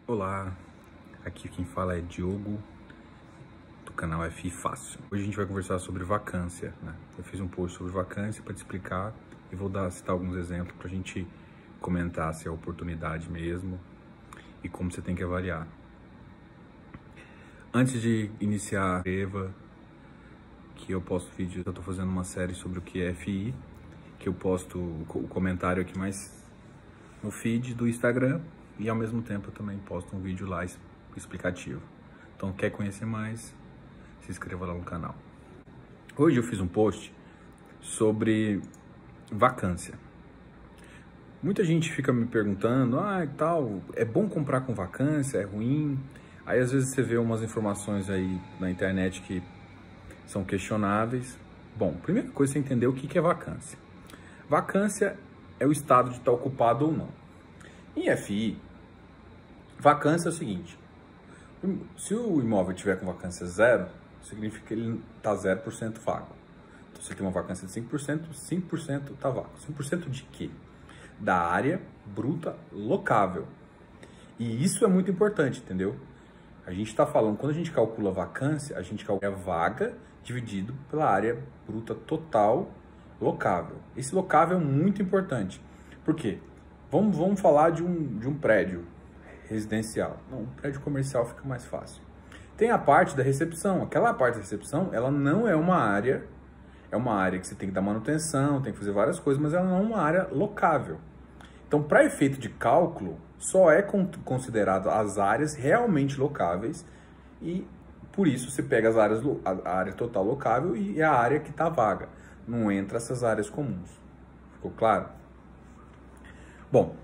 Olá, aqui quem fala é Diogo, do canal FI Fácil. Hoje a gente vai conversar sobre vacância, né? Eu fiz um post sobre vacância para te explicar e vou citar alguns exemplos para a gente comentar se é oportunidade mesmo e como você tem que avaliar. Antes de iniciar, inscreva, que eu posto vídeo, eu estou fazendo uma série sobre o que é FI, que eu posto o comentário aqui mais no feed do Instagram e ao mesmo tempo eu também posto um vídeo lá explicativo. Então, quer conhecer mais, se inscreva lá no canal. Hoje eu fiz um post sobre vacância. Muita gente fica me perguntando, tal, é bom comprar com vacância, é ruim? Aí às vezes você vê umas informações aí na internet que são questionáveis. Bom, primeira coisa é você entender o que é vacância. Vacância é o estado de estar ocupado ou não. Em FI, vacância é o seguinte: se o imóvel tiver com vacância zero, significa que ele está 0% vago. Então, se tem uma vacância de 5%, 5% está vago. 5% de quê? Da área bruta locável. E isso é muito importante, entendeu? A gente está falando, quando a gente calcula vacância, a gente calcula a vaga dividido pela área bruta total locável. Esse locável é muito importante. Por quê? Vamos falar de um prédio residencial. Não, um prédio comercial fica mais fácil. Tem a parte da recepção. Aquela parte da recepção, ela não é uma área, é uma área que você tem que dar manutenção, tem que fazer várias coisas, mas ela não é uma área locável. Então, para efeito de cálculo, só é considerado as áreas realmente locáveis e, por isso, você pega a área total locável e a área que está vaga. Não entra essas áreas comuns. Ficou claro? Bom,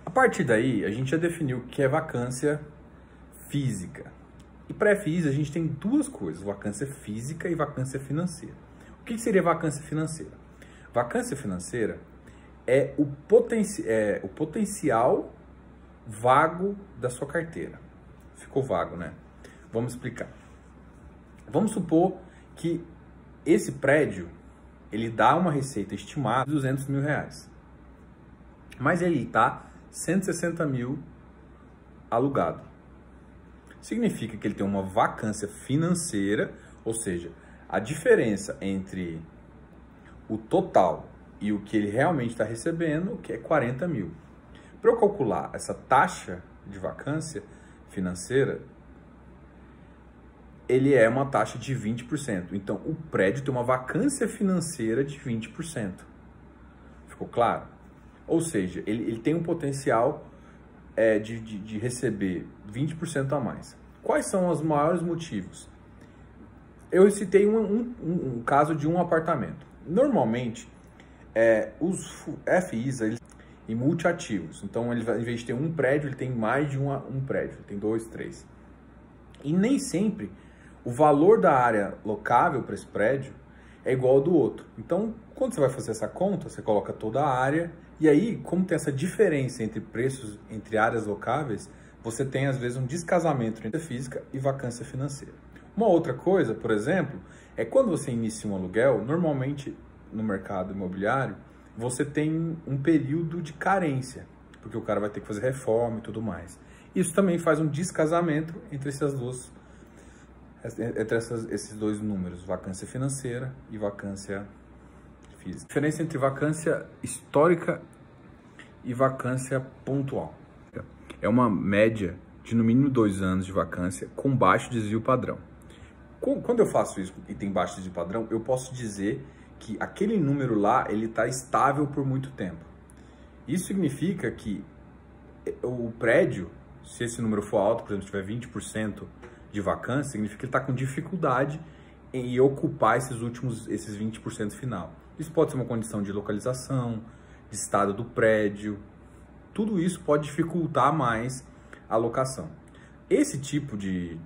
a partir daí, a gente já definiu o que é vacância física. E para FIs, a gente tem duas coisas, vacância física e vacância financeira. O que seria vacância financeira? Vacância financeira é o potencial vago da sua carteira. Ficou vago, né? Vamos explicar. Vamos supor que esse prédio, ele dá uma receita estimada de R$200 mil. Mas ele está 160 mil alugado. Significa que ele tem uma vacância financeira, ou seja, a diferença entre o total e o que ele realmente está recebendo, que é 40 mil. Para eu calcular essa taxa de vacância financeira, ele é uma taxa de 20%. Então, o prédio tem uma vacância financeira de 20%. Ficou claro? Ou seja, ele tem um potencial de receber 20% a mais. Quais são os maiores motivos? Eu citei um caso de um apartamento. Normalmente, os FIs eles em multiativos. Então, ele vai, em vez de ter um prédio, ele tem mais de um prédio. Ele tem 2, 3. E nem sempre o valor da área locável para esse prédio é igual ao do outro. Então, quando você vai fazer essa conta, você coloca toda a área. E aí, como tem essa diferença entre preços, entre áreas locáveis, você tem, às vezes, um descasamento entre física e vacância financeira. Uma outra coisa, por exemplo, é quando você inicia um aluguel, normalmente no mercado imobiliário, você tem um período de carência, porque o cara vai ter que fazer reforma e tudo mais. Isso também faz um descasamento entre esses dois números, vacância financeira e vacância física. A diferença entre vacância histórica e vacância pontual é uma média de no mínimo 2 anos de vacância com baixo desvio padrão. Quando eu faço isso e tem baixo desvio padrão, eu posso dizer que aquele número lá ele está estável por muito tempo. Isso significa que o prédio, se esse número for alto, por exemplo, se tiver 20% de vacância, significa que ele está com dificuldade em ocupar esses 20% final. Isso pode ser uma condição de localização, de estado do prédio. Tudo isso pode dificultar mais a locação. Esse tipo de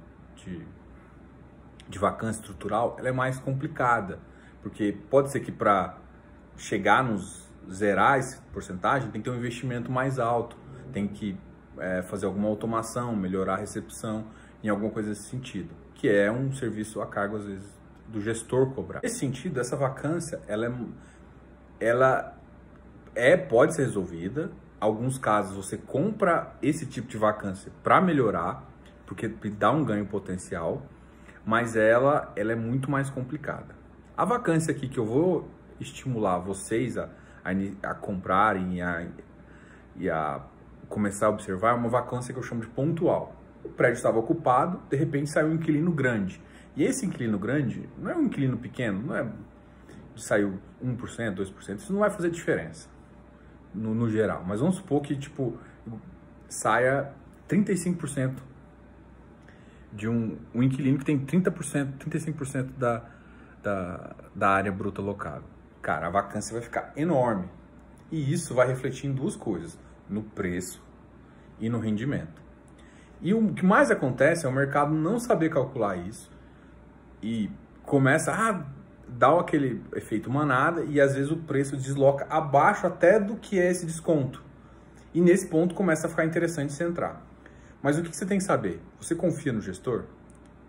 vacância estrutural ela é mais complicada, porque pode ser que para chegar zerar essa porcentagem tem que ter um investimento mais alto, tem que fazer alguma automação, melhorar a recepção, em alguma coisa desse sentido, que é um serviço a cargo, às vezes, do gestor cobrar. Nesse sentido, essa vacância, pode ser resolvida, alguns casos você compra esse tipo de vacância para melhorar, porque dá um ganho potencial, mas ela é muito mais complicada. A vacância aqui que eu vou estimular vocês a comprarem e a começar a observar é uma vacância que eu chamo de pontual. O prédio estava ocupado, de repente saiu um inquilino grande. E esse inquilino grande não é um inquilino pequeno, não é de saiu 1%, 2%, isso não vai fazer diferença no geral. Mas vamos supor que tipo saia 35% de um inquilino que tem 30%, 35% da área bruta locada. Cara, a vacância vai ficar enorme. E isso vai refletir em duas coisas, no preço e no rendimento. E o que mais acontece é o mercado não saber calcular isso e começa a dar aquele efeito manada e às vezes o preço desloca abaixo até do que é esse desconto. E nesse ponto começa a ficar interessante você entrar. Mas o que você tem que saber? Você confia no gestor?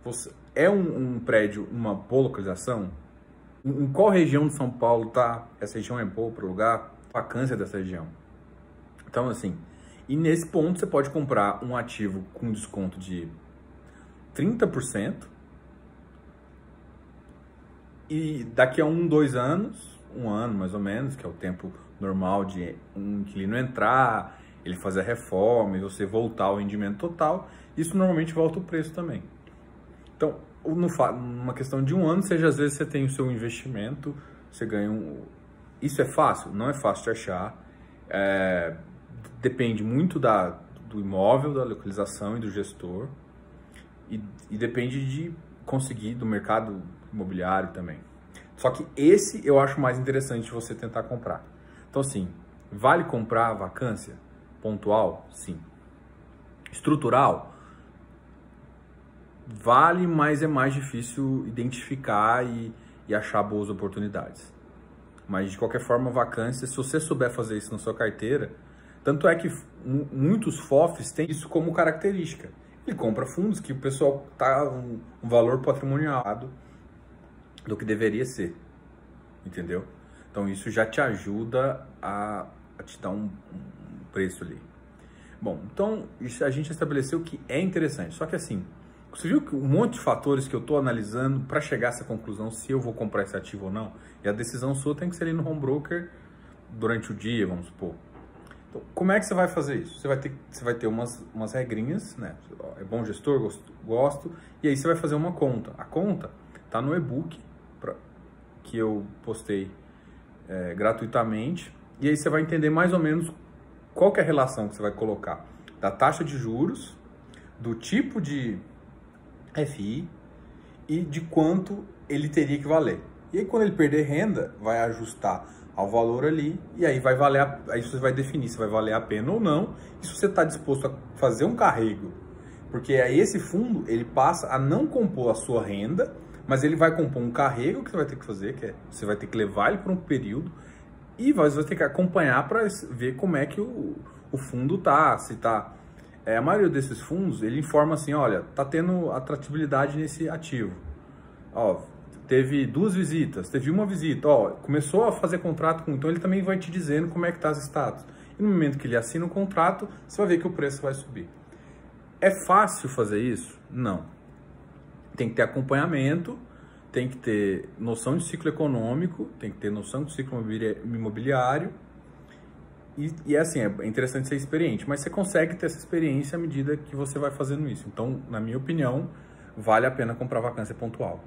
Você é um prédio, uma boa localização? Em qual região de São Paulo tá? Essa região é boa para alugar? Vacância dessa região. Então, assim, e nesse ponto você pode comprar um ativo com desconto de 30% e daqui a 2 anos, 1 ano mais ou menos, que é o tempo normal de um inquilino entrar, ele fazer a reforma e você voltar ao rendimento total, isso normalmente volta o preço também. Então, numa questão de 1 ano, seja às vezes você tem o seu investimento, você ganha Isso é fácil? Não é fácil de achar. Depende muito do imóvel, da localização e do gestor. E depende de conseguir do mercado imobiliário também. Só que esse eu acho mais interessante você tentar comprar. Então, assim, vale comprar a vacância pontual? Sim. Estrutural? Vale, mas é mais difícil identificar e achar boas oportunidades. Mas, de qualquer forma, vacância, se você souber fazer isso na sua carteira, tanto é que muitos FOFs têm isso como característica. Ele compra fundos que o pessoal está um valor patrimonial do que deveria ser, entendeu? Então, isso já te ajuda a te dar um preço ali. Bom, então, isso a gente estabeleceu que é interessante. Só que assim, você viu que um monte de fatores que eu estou analisando para chegar a essa conclusão se eu vou comprar esse ativo ou não, e a decisão sua tem que ser ali no home broker durante o dia, vamos supor. Então, como é que você vai fazer isso? Você vai ter umas regrinhas, né? É bom gestor, gosto, e aí você vai fazer uma conta. A conta está no e-book que eu postei gratuitamente, e aí você vai entender mais ou menos qual que é a relação que você vai colocar da taxa de juros, do tipo de FI e de quanto ele teria que valer. E aí quando ele perder renda, vai ajustar ao valor ali e aí vai valer, aí você vai definir se vai valer a pena ou não, e se você está disposto a fazer um carrego, porque aí esse fundo ele passa a não compor a sua renda, mas ele vai compor um carrego que você vai ter que fazer, que você vai ter que levar ele por um período e você vai ter que acompanhar para ver como é que o fundo tá, se tá. A maioria desses fundos, ele informa assim, olha, tá tendo atratividade nesse ativo. Ó, teve 2 visitas, teve 1 visita, ó, começou a fazer contrato com, então ele também vai te dizendo como é que tá as status. E no momento que ele assina o contrato, você vai ver que o preço vai subir. É fácil fazer isso? Não. Tem que ter acompanhamento, tem que ter noção de ciclo econômico, tem que ter noção de ciclo imobiliário. E assim, é interessante ser experiente, mas você consegue ter essa experiência à medida que você vai fazendo isso. Então, na minha opinião, vale a pena comprar vacância pontual.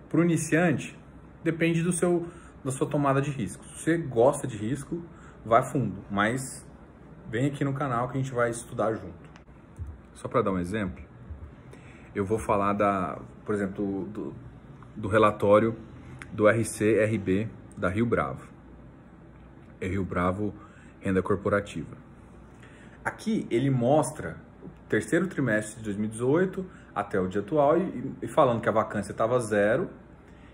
Para o iniciante, depende da sua tomada de risco. Se você gosta de risco, vai fundo, mas vem aqui no canal que a gente vai estudar junto. Só para dar um exemplo, eu vou falar por exemplo, do relatório do RCRB da Rio Bravo. É Rio Bravo Renda Corporativa. Aqui ele mostra o terceiro trimestre de 2018 até o dia atual e falando que a vacância estava 0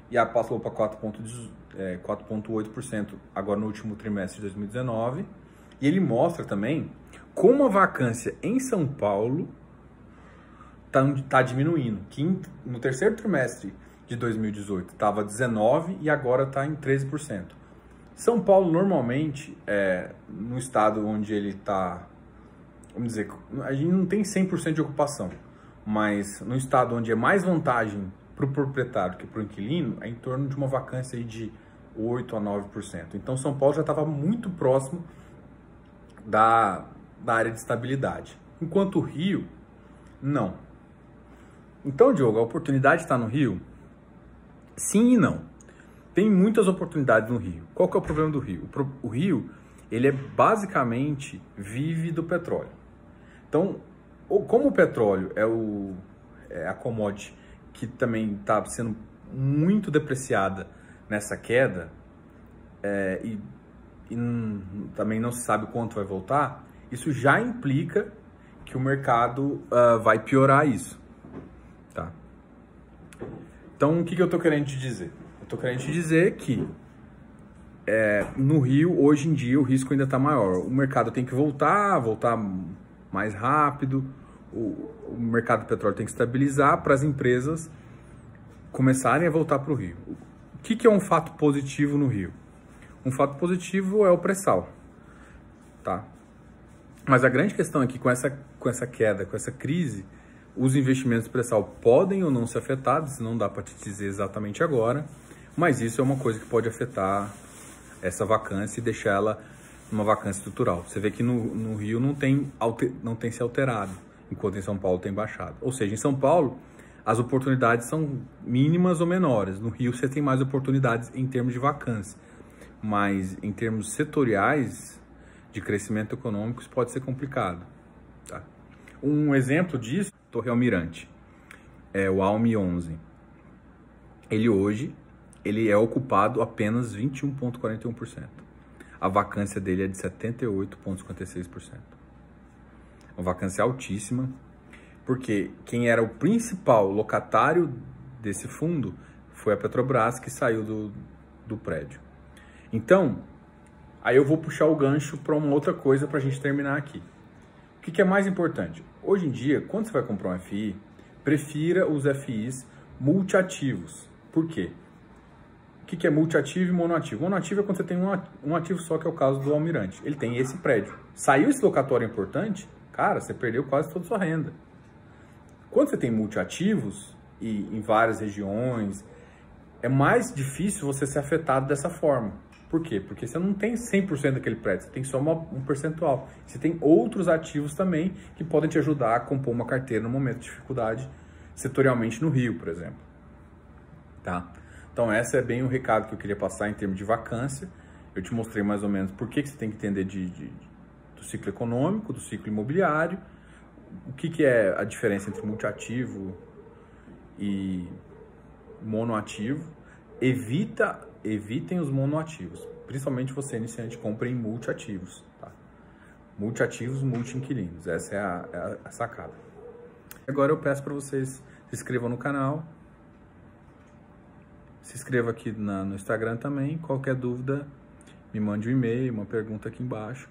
e passou para 4,8% agora no último trimestre de 2019. E ele mostra também como a vacância em São Paulo está diminuindo, que no terceiro trimestre de 2018 estava 19% e agora está em 13%. São Paulo, normalmente, no estado onde ele está, vamos dizer, a gente não tem 100% de ocupação, mas no estado onde é mais vantagem para o proprietário que para o inquilino, é em torno de uma vacância aí de 8% a 9%. Então, São Paulo já estava muito próximo da área de estabilidade, enquanto o Rio, não. Então, Diogo, a oportunidade está no Rio? Sim e não. Tem muitas oportunidades no Rio. Qual que é o problema do Rio? O Rio, ele basicamente vive do petróleo. Então, como o petróleo é a commodity que também está sendo muito depreciada nessa queda, e também não se sabe quanto vai voltar, isso já implica que o mercado vai piorar isso. Tá? Então, o que eu estou querendo te dizer? Estou querendo te dizer que no Rio, hoje em dia, o risco ainda está maior. O mercado tem que voltar mais rápido, o mercado do petróleo tem que estabilizar para as empresas começarem a voltar para o Rio. O que é um fato positivo no Rio? Um fato positivo é o pré-sal. Tá? Mas a grande questão é que com essa queda, com essa crise, os investimentos pré-sal podem ou não ser afetados, não dá para te dizer exatamente agora, mas isso é uma coisa que pode afetar essa vacância e deixar ela uma vacância estrutural. Você vê que no Rio não tem se alterado, enquanto em São Paulo tem baixado. Ou seja, em São Paulo, as oportunidades são mínimas ou menores. No Rio, você tem mais oportunidades em termos de vacância. Mas em termos setoriais de crescimento econômico, isso pode ser complicado. Tá? Um exemplo disso, Torre Almirante, é o Almi 11. Ele é ocupado apenas 21,41%. A vacância dele é de 78,56%. Uma vacância altíssima, porque quem era o principal locatário desse fundo foi a Petrobras, que saiu do prédio. Então, aí eu vou puxar o gancho para uma outra coisa para a gente terminar aqui. O que é mais importante? Hoje em dia, quando você vai comprar um FI, prefira os FIs multiativos. Por quê? O que é multiativo e monoativo? Monoativo é quando você tem um ativo só, que é o caso do Almirante. Ele tem esse prédio. Saiu esse locatório importante, cara, você perdeu quase toda a sua renda. Quando você tem multiativos e em várias regiões, é mais difícil você ser afetado dessa forma. Por quê? Porque você não tem 100% daquele prédio, você tem só um percentual. Você tem outros ativos também que podem te ajudar a compor uma carteira no momento de dificuldade, setorialmente no Rio, por exemplo. Tá? Então, esse é bem o recado que eu queria passar em termos de vacância. Eu te mostrei mais ou menos por que você tem que entender do ciclo econômico, do ciclo imobiliário, o que é a diferença entre multiativo e monoativo. Evitem os monoativos, principalmente você iniciante, compre em multiativos. Tá? Multiativos, multi-inquilinos, essa é a sacada. Agora eu peço para vocês se inscrevam no canal, se inscreva aqui no Instagram também. Qualquer dúvida, me mande um e-mail, uma pergunta aqui embaixo.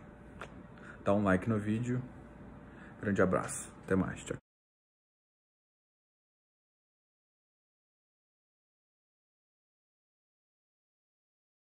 Dá um like no vídeo. Grande abraço. Até mais. Tchau.